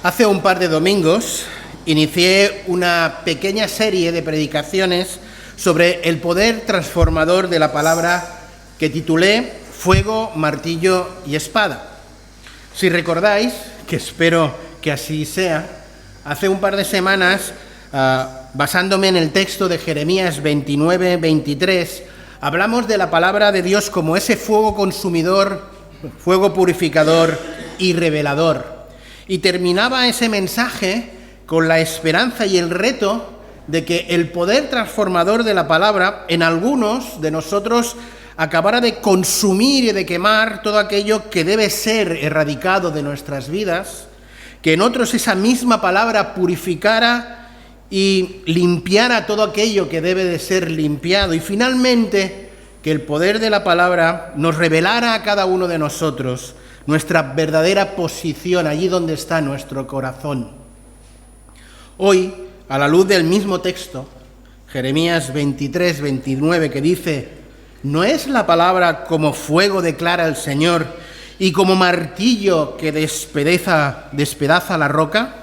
Hace un par de domingos inicié una pequeña serie de predicaciones sobre el poder transformador de la palabra que titulé Fuego, Martillo y Espada. Si recordáis, que espero que así sea, hace un par de semanas, basándome en el texto de Jeremías 29-23, hablamos de la palabra de Dios como ese fuego consumidor, fuego purificador y revelador. Y terminaba ese mensaje con la esperanza y el reto de que el poder transformador de la palabra en algunos de nosotros acabara de consumir y de quemar todo aquello que debe ser erradicado de nuestras vidas, que en otros esa misma palabra purificara y limpiara todo aquello que debe de ser limpiado, y finalmente que el poder de la palabra nos revelara a cada uno de nosotros nuestra verdadera posición, allí donde está nuestro corazón. Hoy, a la luz del mismo texto, Jeremías 23-29, que dice: ¿no es la palabra como fuego, declara el Señor, y como martillo que despedaza la roca?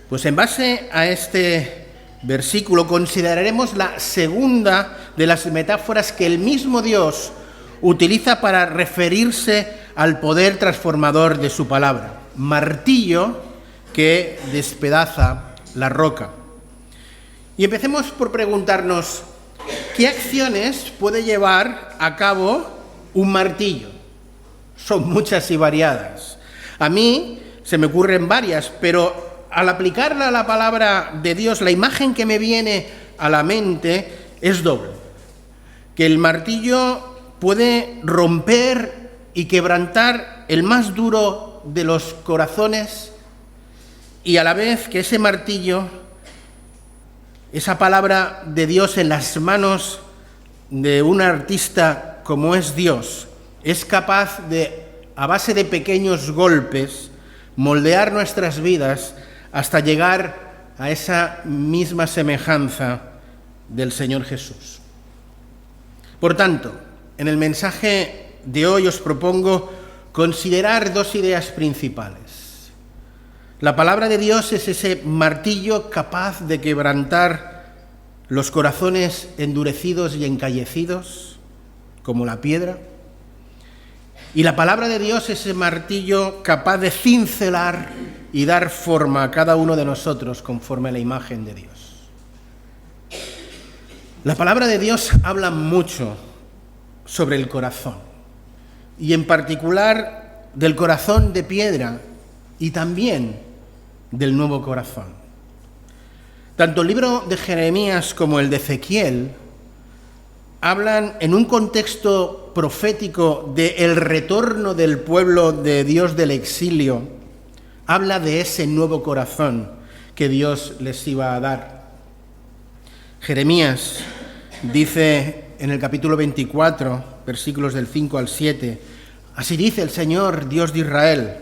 Pues en base a este versículo consideraremos la segunda de las metáforas que el mismo Dios utiliza para referirse al poder transformador de su palabra: martillo que despedaza la roca. Y empecemos por preguntarnos, ¿qué acciones puede llevar a cabo un martillo? Son muchas y variadas. A mí se me ocurren varias, pero al aplicarla a la palabra de Dios, la imagen que me viene a la mente es doble. Que el martillo puede romper y quebrantar el más duro de los corazones, y a la vez que ese martillo, esa palabra de Dios en las manos de un artista como es Dios, es capaz de, a base de pequeños golpes, moldear nuestras vidas hasta llegar a esa misma semejanza del Señor Jesús. Por tanto, en el mensaje de hoy os propongo considerar dos ideas principales. La palabra de Dios es ese martillo capaz de quebrantar los corazones endurecidos y encallecidos, como la piedra. Y la palabra de Dios es ese martillo capaz de cincelar y dar forma a cada uno de nosotros conforme a la imagen de Dios. La palabra de Dios habla mucho sobre el corazón, y en particular del corazón de piedra y también del nuevo corazón. Tanto el libro de Jeremías como el de Ezequiel hablan en un contexto profético del retorno del pueblo de Dios del exilio. Habla de ese nuevo corazón que Dios les iba a dar. Jeremías dice en el capítulo 24, versículos del 5 al 7, así dice el Señor, Dios de Israel: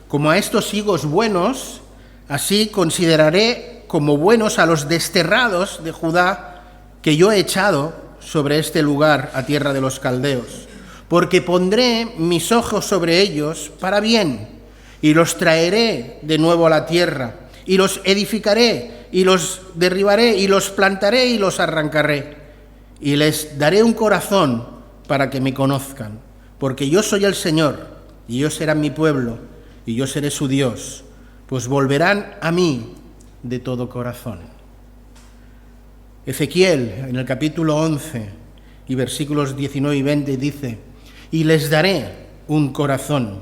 como a estos higos buenos, así consideraré como buenos a los desterrados de Judá que yo he echado sobre este lugar, a tierra de los caldeos, porque pondré mis ojos sobre ellos para bien, y los traeré de nuevo a la tierra, y los edificaré, y los derribaré, y los plantaré, y los arrancaré, y les daré un corazón para que me conozcan, porque yo soy el Señor, y ellos serán mi pueblo, y yo seré su Dios, pues volverán a mí de todo corazón. Ezequiel, en el capítulo 11 y versículos 19 y 20, dice: y les daré un corazón,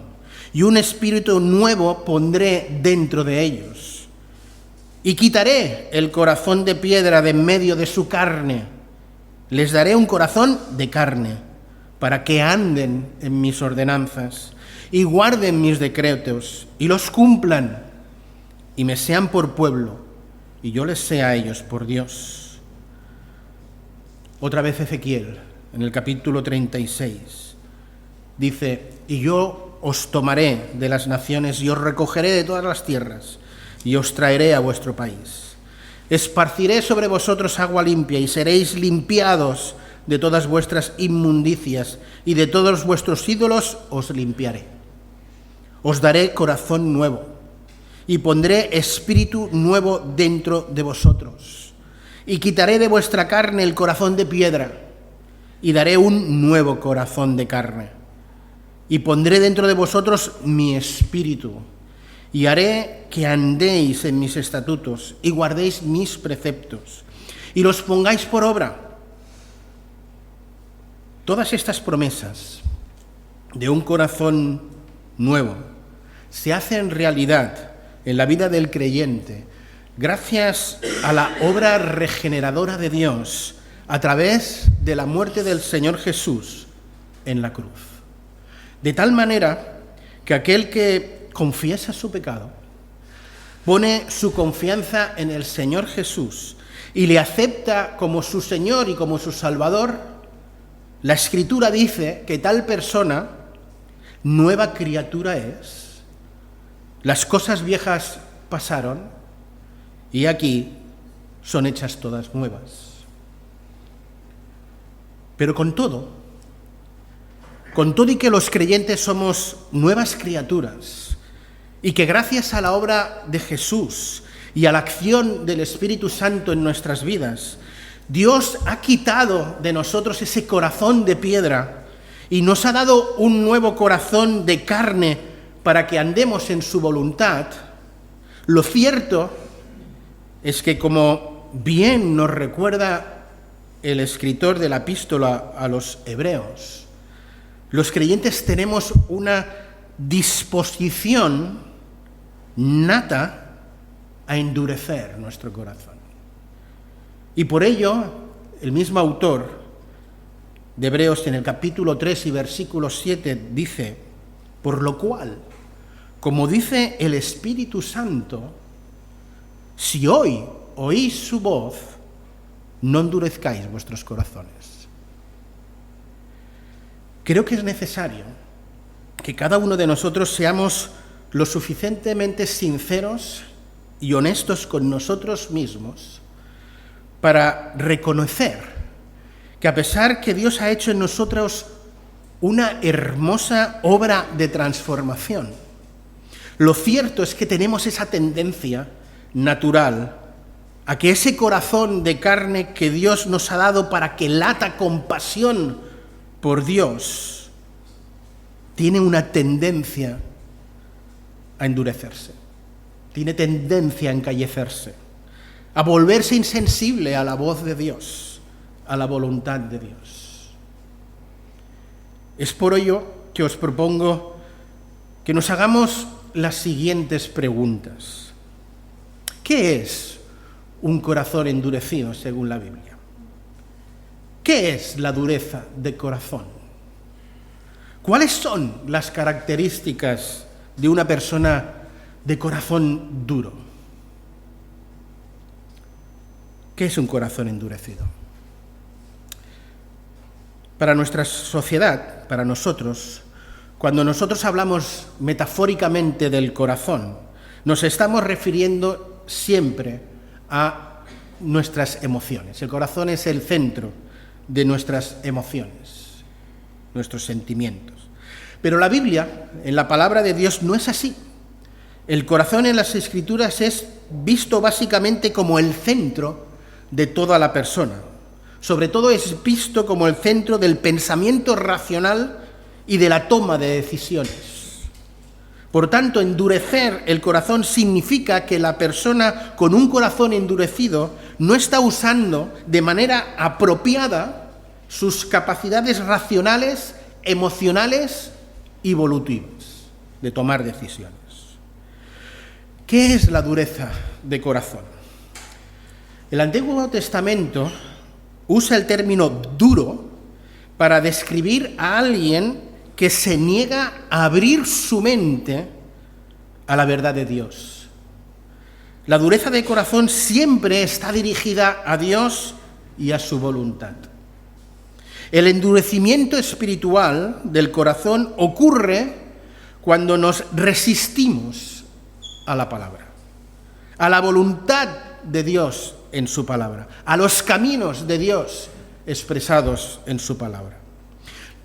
y un espíritu nuevo pondré dentro de ellos, y quitaré el corazón de piedra de en medio de su carne, les daré un corazón de carne, para que anden en mis ordenanzas, y guarden mis decretos, y los cumplan, y me sean por pueblo, y yo les sea a ellos por Dios. Otra vez Ezequiel, en el capítulo 36, dice: y yo os tomaré de las naciones, y os recogeré de todas las tierras, y os traeré a vuestro país. Esparciré sobre vosotros agua limpia, y seréis limpiados de todas vuestras inmundicias, y de todos vuestros ídolos os limpiaré. Os daré corazón nuevo, y pondré espíritu nuevo dentro de vosotros. Y quitaré de vuestra carne el corazón de piedra, y daré un nuevo corazón de carne. Y pondré dentro de vosotros mi espíritu, y haré que andéis en mis estatutos, y guardéis mis preceptos, y los pongáis por obra. Todas estas promesas de un corazón nuevo se hacen realidad en la vida del creyente gracias a la obra regeneradora de Dios a través de la muerte del Señor Jesús en la cruz. De tal manera que aquel que confiesa su pecado, pone su confianza en el Señor Jesús y le acepta como su Señor y como su Salvador, la Escritura dice que tal persona nueva criatura es. Las cosas viejas pasaron y aquí son hechas todas nuevas. Pero con todo y que los creyentes somos nuevas criaturas y que gracias a la obra de Jesús y a la acción del Espíritu Santo en nuestras vidas, Dios ha quitado de nosotros ese corazón de piedra y nos ha dado un nuevo corazón de carne para que andemos en su voluntad. Lo cierto es que, como bien nos recuerda el escritor de la epístola a los Hebreos, los creyentes tenemos una disposición nata a endurecer nuestro corazón. Y por ello, el mismo autor de Hebreos en el capítulo 3 y versículo 7 dice: por lo cual, como dice el Espíritu Santo, si hoy oís su voz, no endurezcáis vuestros corazones. Creo que es necesario que cada uno de nosotros seamos lo suficientemente sinceros y honestos con nosotros mismos para reconocer que a pesar que Dios ha hecho en nosotros una hermosa obra de transformación, lo cierto es que tenemos esa tendencia natural a que ese corazón de carne que Dios nos ha dado para que lata con pasión por Dios, tiene una tendencia a endurecerse, tiene tendencia a encallecerse, a volverse insensible a la voz de Dios, a la voluntad de Dios. Es por ello que os propongo que nos hagamos las siguientes preguntas. ¿Qué es un corazón endurecido según la Biblia? ¿Qué es la dureza de corazón? ¿Cuáles son las características de una persona de corazón duro? ¿Qué es un corazón endurecido? Para nuestra sociedad, para nosotros, cuando nosotros hablamos metafóricamente del corazón, nos estamos refiriendo siempre a nuestras emociones. El corazón es el centro de nuestras emociones, nuestros sentimientos. Pero la Biblia, en la palabra de Dios, no es así. El corazón en las Escrituras es visto básicamente como el centro de toda la persona. Sobre todo es visto como el centro del pensamiento racional y de la toma de decisiones. Por tanto, endurecer el corazón significa que la persona con un corazón endurecido no está usando de manera apropiada sus capacidades racionales, emocionales y evolutivas de tomar decisiones. ¿Qué es la dureza de corazón? El Antiguo Testamento usa el término duro para describir a alguien que se niega a abrir su mente a la verdad de Dios. La dureza de corazón siempre está dirigida a Dios y a su voluntad. El endurecimiento espiritual del corazón ocurre cuando nos resistimos a la palabra, a la voluntad de Dios en su palabra, a los caminos de Dios expresados en su palabra.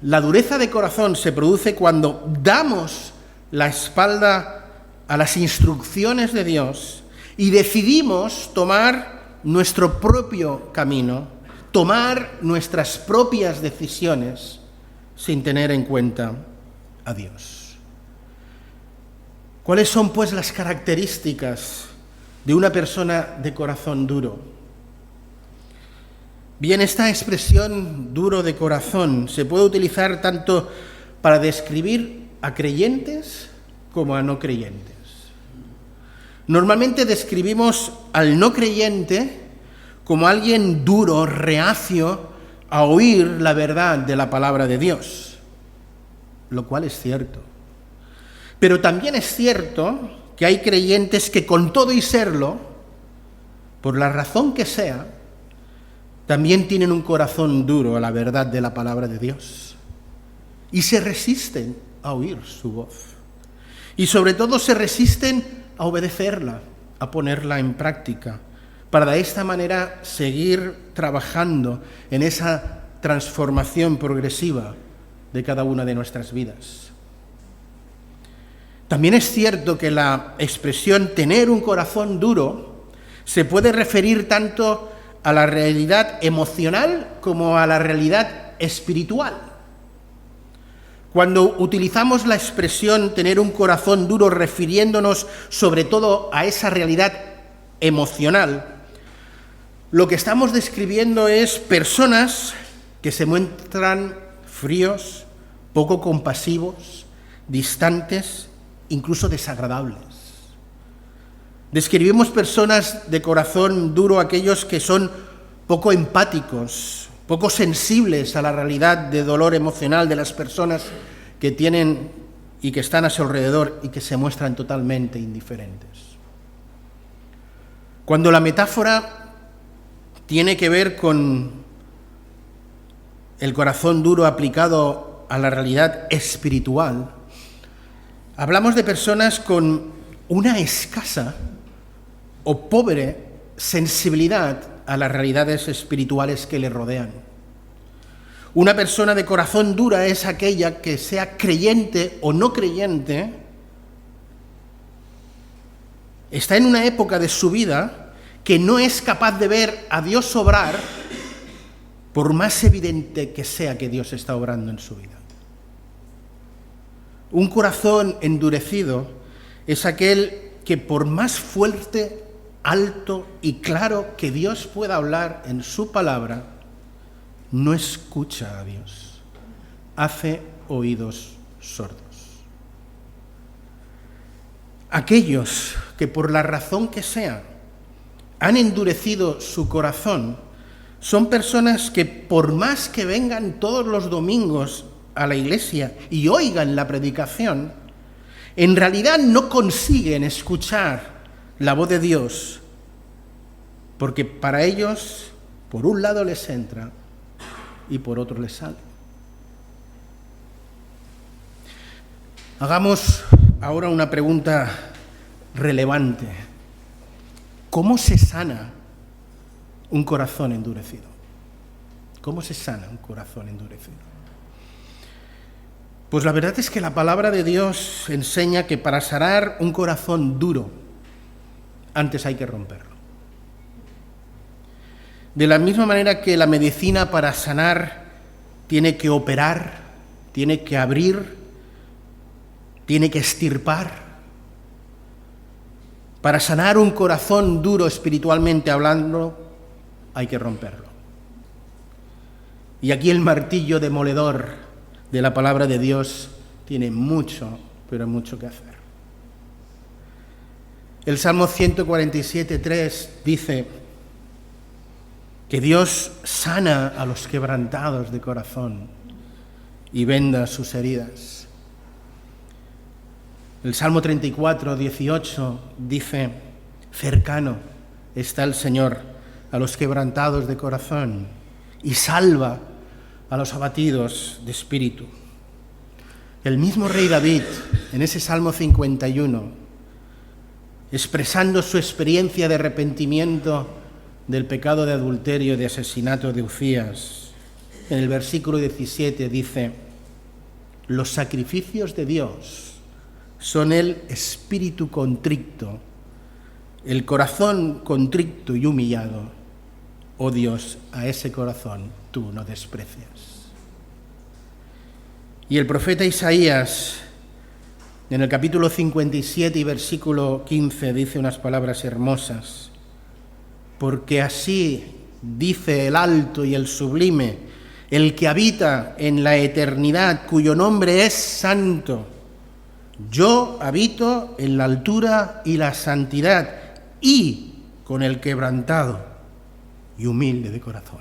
La dureza de corazón se produce cuando damos la espalda a las instrucciones de Dios y decidimos tomar nuestro propio camino, tomar nuestras propias decisiones sin tener en cuenta a Dios. ¿Cuáles son, pues, las características de una persona de corazón duro? Bien, esta expresión duro de corazón se puede utilizar tanto para describir a creyentes como a no creyentes. Normalmente describimos al no creyente como alguien duro, reacio a oír la verdad de la palabra de Dios, lo cual es cierto. Pero también es cierto que hay creyentes que, con todo y serlo, por la razón que sea, también tienen un corazón duro a la verdad de la palabra de Dios y se resisten a oír su voz. Y sobre todo se resisten a obedecerla, a ponerla en práctica, para de esta manera seguir trabajando en esa transformación progresiva de cada una de nuestras vidas. También es cierto que la expresión tener un corazón duro se puede referir tanto a la realidad emocional como a la realidad espiritual. Cuando utilizamos la expresión tener un corazón duro refiriéndonos sobre todo a esa realidad emocional, lo que estamos describiendo es personas que se muestran fríos, poco compasivos, distantes, incluso desagradables. Describimos personas de corazón duro aquellos que son poco empáticos, poco sensibles a la realidad de dolor emocional de las personas que tienen y que están a su alrededor y que se muestran totalmente indiferentes. Cuando la metáfora tiene que ver con el corazón duro aplicado a la realidad espiritual, hablamos de personas con una escasa o pobre sensibilidad a las realidades espirituales que le rodean. Una persona de corazón dura es aquella que, sea creyente o no creyente, está en una época de su vida que no es capaz de ver a Dios obrar, por más evidente que sea que Dios está obrando en su vida. Un corazón endurecido es aquel que, por más fuerte, alto y claro que Dios pueda hablar en su palabra, no escucha a Dios, hace oídos sordos. Aquellos que, por la razón que sea, han endurecido su corazón, son personas que, por más que vengan todos los domingos a la iglesia y oigan la predicación, en realidad no consiguen escuchar la voz de Dios, porque para ellos, por un lado les entra y por otro les sale. Hagamos ahora una pregunta relevante. ¿Cómo se sana un corazón endurecido? ¿Cómo se sana un corazón endurecido? Pues la verdad es que la palabra de Dios enseña que para sanar un corazón duro, antes hay que romperlo. De la misma manera que la medicina, para sanar, tiene que operar, tiene que abrir, tiene que extirpar. Para sanar un corazón duro espiritualmente hablando, hay que romperlo. Y aquí el martillo demoledor de la palabra de Dios tiene mucho, pero mucho que hacer. El Salmo 147:3 dice que Dios sana a los quebrantados de corazón y venda sus heridas. El Salmo 34:18 dice: cercano está el Señor a los quebrantados de corazón y salva a los abatidos de espíritu. El mismo rey David, en ese Salmo 51, expresando su experiencia de arrepentimiento del pecado de adulterio y de asesinato de Uzías, en el versículo 17 dice: los sacrificios de Dios son el espíritu contrito, el corazón contrito y humillado. Oh Dios, a ese corazón tú no desprecias. Y el profeta Isaías, en el capítulo 57 y versículo 15, dice unas palabras hermosas. Porque así dice el alto y el sublime, el que habita en la eternidad, cuyo nombre es santo. Yo habito en la altura y la santidad, y con el quebrantado y humilde de corazón,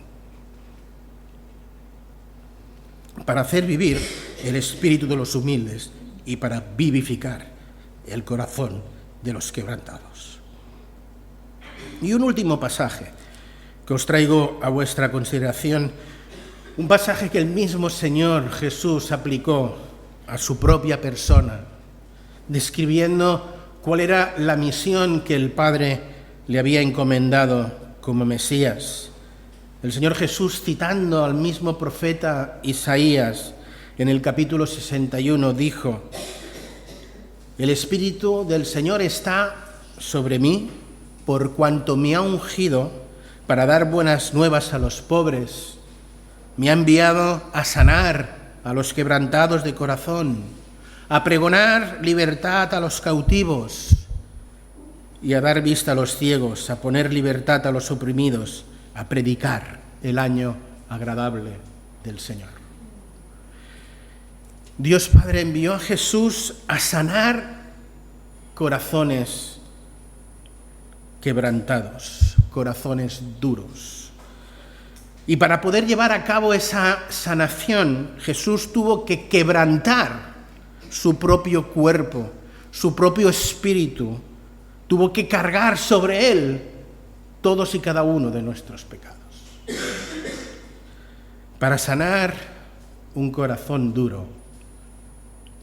para hacer vivir el espíritu de los humildes y para vivificar el corazón de los quebrantados. Y un último pasaje que os traigo a vuestra consideración, un pasaje que el mismo Señor Jesús aplicó a su propia persona, describiendo cuál era la misión que el Padre le había encomendado como Mesías. El Señor Jesús, citando al mismo profeta Isaías, en el capítulo 61, dijo: el Espíritu del Señor está sobre mí, por cuanto me ha ungido para dar buenas nuevas a los pobres. Me ha enviado a sanar a los quebrantados de corazón, a pregonar libertad a los cautivos y a dar vista a los ciegos, a poner libertad a los oprimidos, a predicar el año agradable del Señor. Dios Padre envió a Jesús a sanar corazones quebrantados, corazones duros. Y para poder llevar a cabo esa sanación, Jesús tuvo que quebrantar su propio cuerpo, su propio espíritu, tuvo que cargar sobre él todos y cada uno de nuestros pecados. Para sanar un corazón duro,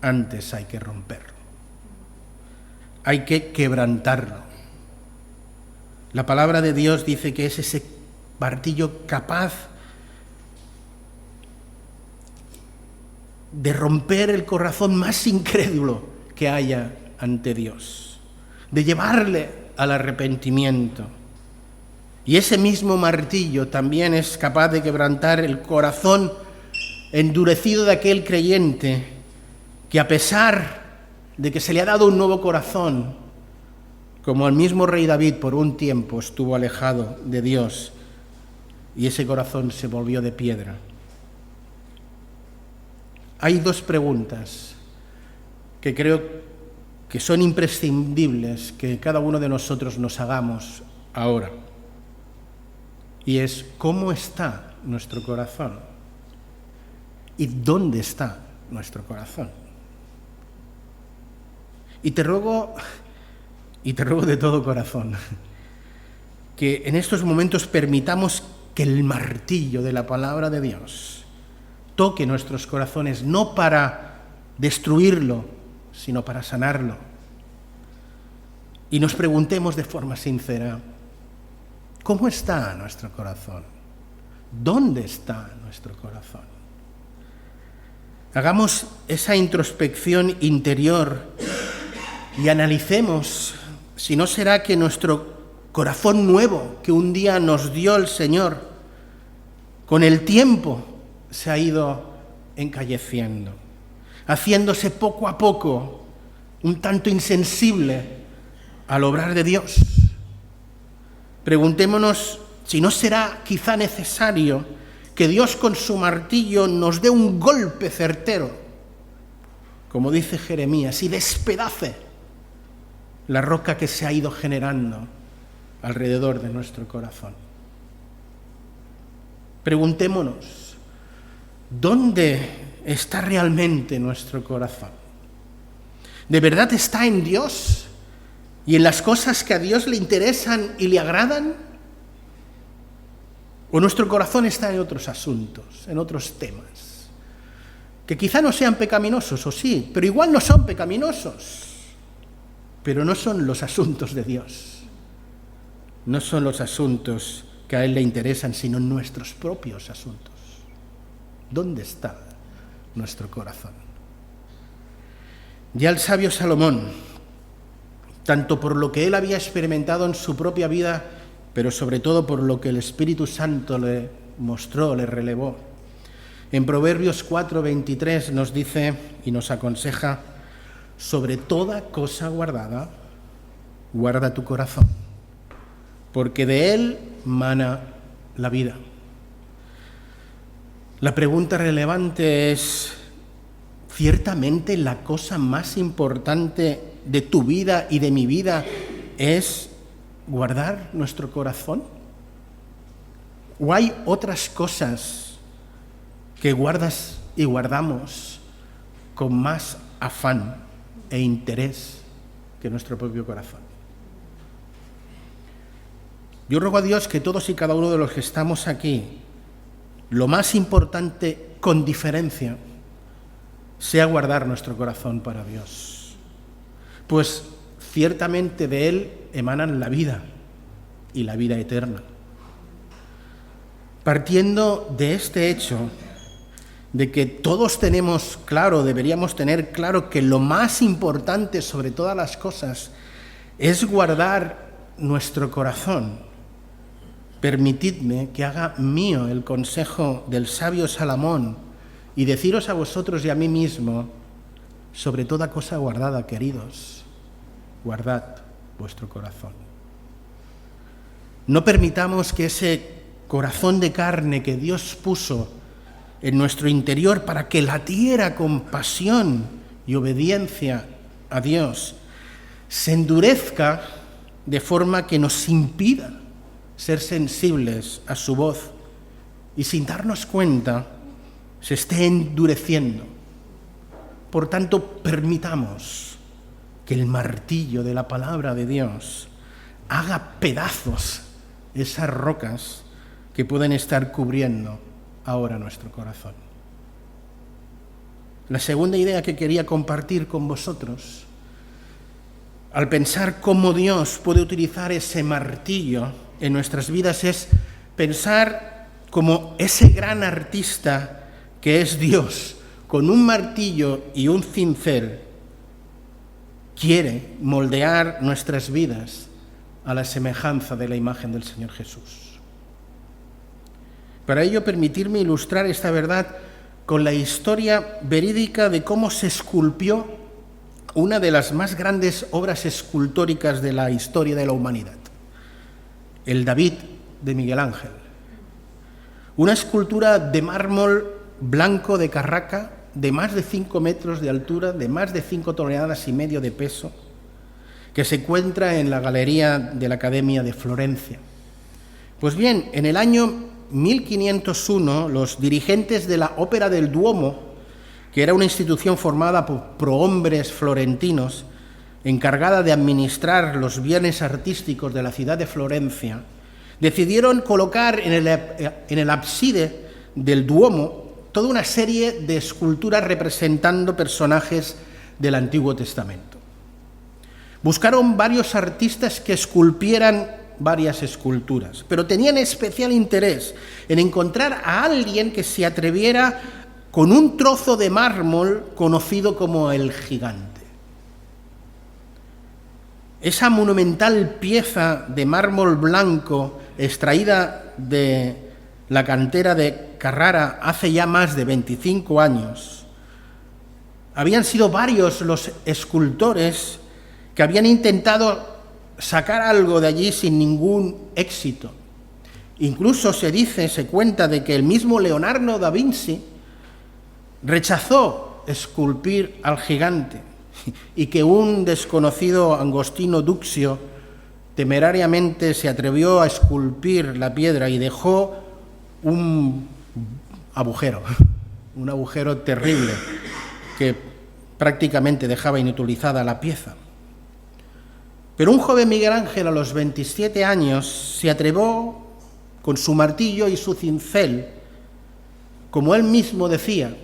antes hay que romperlo, hay que quebrantarlo. La palabra de Dios dice que es ese martillo capaz de romper el corazón más incrédulo que haya ante Dios, de llevarle al arrepentimiento. Y ese mismo martillo también es capaz de quebrantar el corazón endurecido de aquel creyente que, a pesar de que se le ha dado un nuevo corazón, como el mismo rey David, por un tiempo estuvo alejado de Dios y ese corazón se volvió de piedra. Hay dos preguntas que creo que son imprescindibles que cada uno de nosotros nos hagamos ahora. Y es: ¿cómo está nuestro corazón? ¿Y dónde está nuestro corazón? Y te ruego de todo corazón que en estos momentos permitamos que el martillo de la palabra de Dios toque nuestros corazones, no para destruirlo, sino para sanarlo. Y nos preguntemos de forma sincera: ¿cómo está nuestro corazón? ¿Dónde está nuestro corazón? Hagamos esa introspección interior y analicemos si no será que nuestro corazón nuevo que un día nos dio el Señor, con el tiempo se ha ido encalleciendo, haciéndose poco a poco un tanto insensible al obrar de Dios. Preguntémonos si no será quizá necesario que Dios con su martillo nos dé un golpe certero, como dice Jeremías, y despedace la roca que se ha ido generando alrededor de nuestro corazón. Preguntémonos: ¿dónde está realmente nuestro corazón? ¿De verdad está en Dios y en las cosas que a Dios le interesan y le agradan? ¿O nuestro corazón está en otros asuntos, en otros temas, que quizá no sean pecaminosos, o sí, pero igual no son pecaminosos, pero no son los asuntos de Dios, no son los asuntos que a Él le interesan, sino nuestros propios asuntos? ¿Dónde está nuestro corazón? Ya el sabio Salomón, tanto por lo que él había experimentado en su propia vida, pero sobre todo por lo que el Espíritu Santo le mostró, le relevó, en Proverbios 4:23 nos dice y nos aconseja: sobre toda cosa guardada, guarda tu corazón, porque de él mana la vida. La pregunta relevante es: ¿ciertamente la cosa más importante de tu vida y de mi vida es guardar nuestro corazón? ¿O hay otras cosas que guardas y guardamos con más afán e interés que nuestro propio corazón? Yo ruego a Dios que todos y cada uno de los que estamos aquí, lo más importante, con diferencia, sea guardar nuestro corazón para Dios, pues ciertamente de él emanan la vida y la vida eterna. Partiendo de este hecho, de que todos tenemos claro, deberíamos tener claro que lo más importante sobre todas las cosas es guardar nuestro corazón, permitidme que haga mío el consejo del sabio Salomón y deciros a vosotros y a mí mismo: sobre toda cosa guardada, queridos, guardad vuestro corazón. No permitamos que ese corazón de carne que Dios puso en nuestro interior para que latiera con pasión y obediencia a Dios se endurezca de forma que nos impida ser sensibles a su voz y, sin darnos cuenta, se esté endureciendo. Por tanto, permitamos que el martillo de la palabra de Dios haga pedazos esas rocas que pueden estar cubriendo ahora nuestro corazón. La segunda idea que quería compartir con vosotros, al pensar cómo Dios puede utilizar ese martillo en nuestras vidas, es pensar como ese gran artista que es Dios, con un martillo y un cincel, quiere moldear nuestras vidas a la semejanza de la imagen del Señor Jesús. Para ello, permitirme ilustrar esta verdad con la historia verídica de cómo se esculpió una de las más grandes obras escultóricas de la historia de la humanidad, el David de Miguel Ángel. Una escultura de mármol blanco de Carraca, de más de 5 metros de altura, de más de 5,5 toneladas de peso, que se encuentra en la galería de la Academia de Florencia. Pues bien, en el año 1501, los dirigentes de la Ópera del Duomo, que era una institución formada por prohombres florentinos, encargada de administrar los bienes artísticos de la ciudad de Florencia, decidieron colocar en el ábside del Duomo toda una serie de esculturas representando personajes del Antiguo Testamento. Buscaron varios artistas que esculpieran varias esculturas, pero tenían especial interés en encontrar a alguien que se atreviera con un trozo de mármol conocido como el Gigante. Esa monumental pieza de mármol blanco extraída de la cantera de Carrara hace ya más de 25 años, habían sido varios los escultores que habían intentado sacar algo de allí sin ningún éxito. Incluso se cuenta de que el mismo Leonardo da Vinci rechazó esculpir al Gigante y que un desconocido Agostino Duccio temerariamente se atrevió a esculpir la piedra y dejó un agujero terrible que prácticamente dejaba inutilizada la pieza. Pero un joven Miguel Ángel, a los 27 años, se atrevió con su martillo y su cincel, como él mismo decía,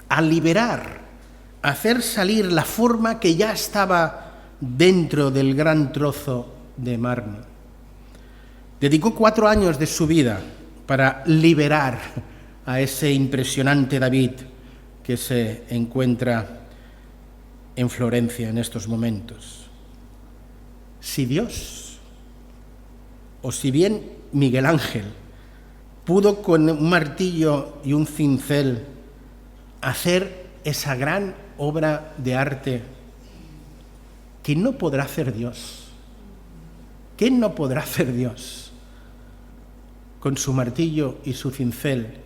a liberar, a hacer salir la forma que ya estaba dentro del gran trozo de mármol. Dedicó 4 años de su vida para liberar a ese impresionante David que se encuentra en Florencia en estos momentos. Si Dios, o si bien Miguel Ángel, pudo con un martillo y un cincel hacer esa gran obra de arte, ¿qué no podrá hacer Dios? ¿Qué no podrá hacer Dios con su martillo y su cincel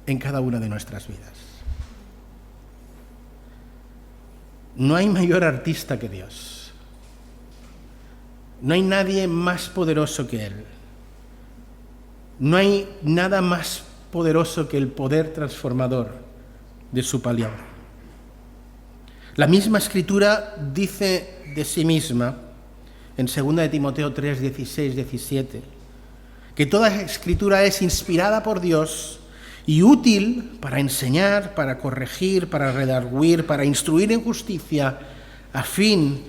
en cada una de nuestras vidas? No hay mayor artista que Dios. No hay nadie más poderoso que Él. No hay nada más poderoso que el poder transformador de su palabra. La misma Escritura dice de sí misma, en 2 de Timoteo 3, 16, 17, que toda Escritura es inspirada por Dios y útil para enseñar, para corregir, para redarguir, para instruir en justicia, a fin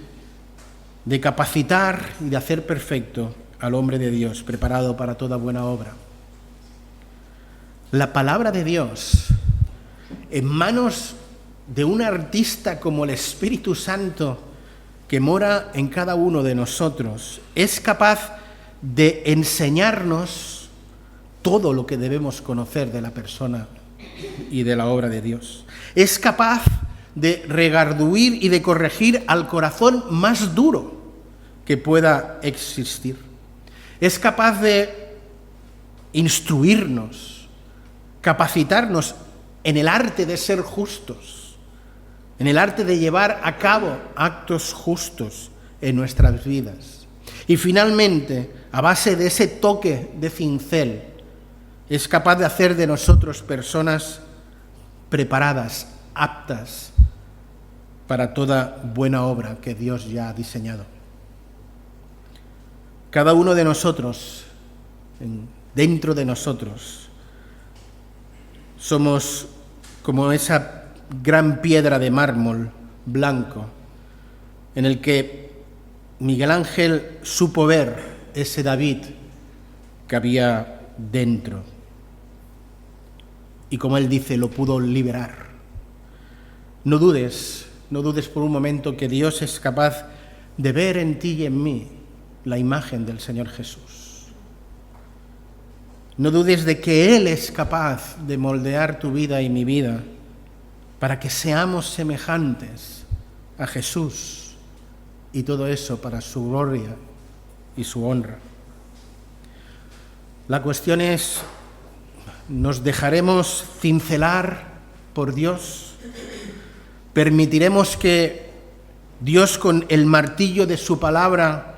de capacitar y de hacer perfecto al hombre de Dios, preparado para toda buena obra. La palabra de Dios, en manos de un artista como el Espíritu Santo, que mora en cada uno de nosotros, es capaz de enseñarnos todo lo que debemos conocer de la persona y de la obra de Dios. Es capaz de redarguir y de corregir al corazón más duro que pueda existir. Es capaz de instruirnos, capacitarnos en el arte de ser justos, en el arte de llevar a cabo actos justos en nuestras vidas. Y finalmente, a base de ese toque de cincel, es capaz de hacer de nosotros personas preparadas, aptas para toda buena obra que Dios ya ha diseñado. Cada uno de nosotros, dentro de nosotros, somos como esa gran piedra de mármol blanco en el que Miguel Ángel supo ver ese David que había dentro. Y como él dice, lo pudo liberar. No dudes por un momento que Dios es capaz de ver en ti y en mí la imagen del Señor Jesús. No dudes de que Él es capaz de moldear tu vida y mi vida para que seamos semejantes a Jesús, y todo eso para su gloria y su honra. La cuestión es, ¿nos dejaremos cincelar por Dios? ¿Permitiremos que Dios con el martillo de su palabra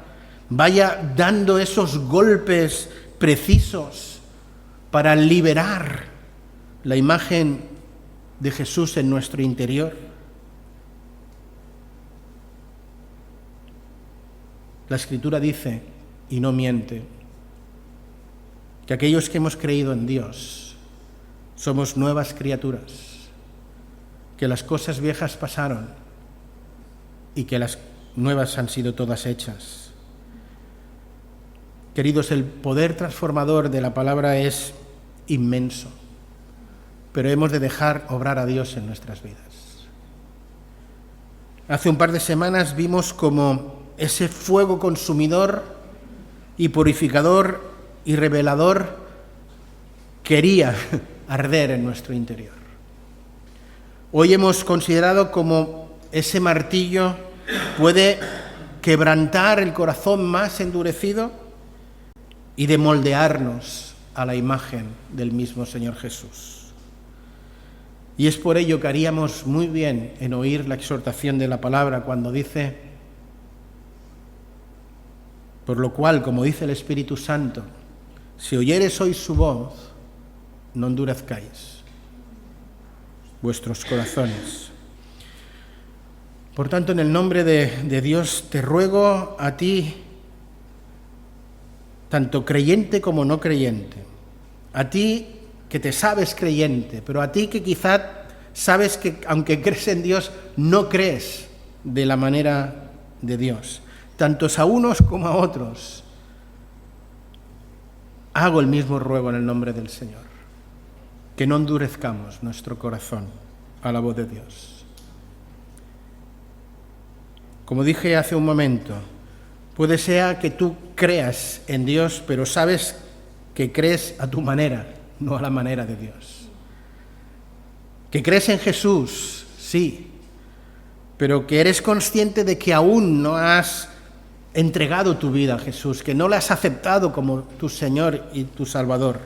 vaya dando esos golpes precisos para liberar la imagen de Jesús en nuestro interior? La Escritura dice, y no miente, que aquellos que hemos creído en Dios somos nuevas criaturas, que las cosas viejas pasaron y que las nuevas han sido todas hechas. Queridos, el poder transformador de la palabra es inmenso, pero hemos de dejar obrar a Dios en nuestras vidas. Hace un par de semanas vimos cómo ese fuego consumidor y purificador y revelador quería arder en nuestro interior. Hoy hemos considerado cómo ese martillo puede quebrantar el corazón más endurecido y de moldearnos a la imagen del mismo Señor Jesús. Y es por ello que haríamos muy bien en oír la exhortación de la palabra cuando dice: por lo cual, como dice el Espíritu Santo, si oyereis hoy su voz, no endurezcáis vuestros corazones. Por tanto, en el nombre de Dios, te ruego a ti, tanto creyente como no creyente, a ti que te sabes creyente, pero a ti que quizá sabes que aunque crees en Dios, no crees de la manera de Dios, tantos a unos como a otros, hago el mismo ruego en el nombre del Señor, que no endurezcamos nuestro corazón a la voz de Dios. Como dije hace un momento, puede ser que tú creas en Dios, pero sabes que crees a tu manera, no a la manera de Dios. Que crees en Jesús, sí, pero que eres consciente de que aún no has entregado tu vida a Jesús, que no le has aceptado como tu Señor y tu Salvador.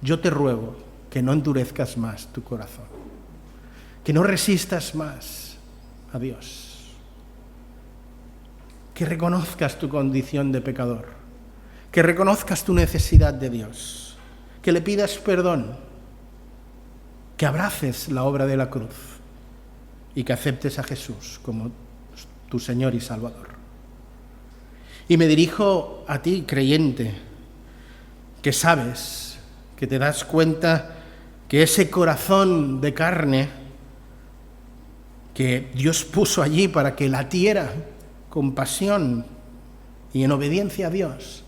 Yo te ruego que no endurezcas más tu corazón, que no resistas más a Dios, que reconozcas tu condición de pecador, que reconozcas tu necesidad de Dios, que le pidas perdón, que abraces la obra de la cruz y que aceptes a Jesús como tu Señor y Salvador. Y me dirijo a ti, creyente, que sabes, que te das cuenta que ese corazón de carne que Dios puso allí para que latiera con pasión y en obediencia a Dios,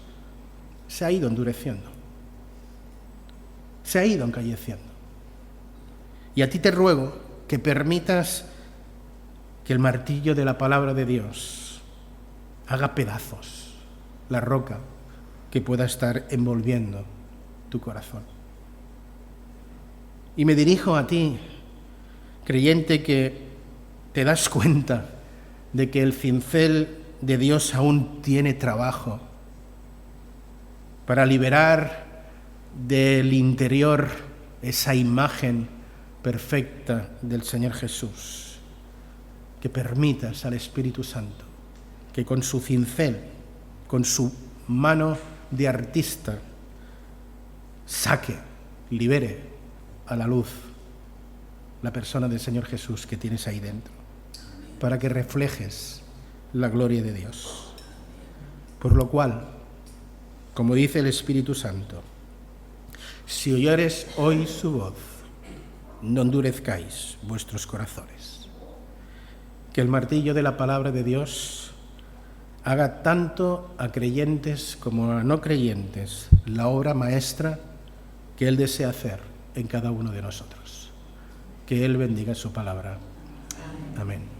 se ha ido endureciendo, se ha ido encalleciendo. Y a ti te ruego que permitas que el martillo de la palabra de Dios haga pedazos la roca que pueda estar envolviendo tu corazón. Y me dirijo a ti, creyente, que te das cuenta de que el cincel de Dios aún tiene trabajo para liberar del interior esa imagen perfecta del Señor Jesús. Que permitas al Espíritu Santo que con su cincel, con su mano de artista, saque, libere a la luz la persona del Señor Jesús que tienes ahí dentro, para que reflejes la gloria de Dios. Por lo cual, como dice el Espíritu Santo, si oyeres hoy su voz, no endurezcáis vuestros corazones. Que el martillo de la palabra de Dios haga tanto a creyentes como a no creyentes la obra maestra que Él desea hacer en cada uno de nosotros. Que Él bendiga su palabra. Amén.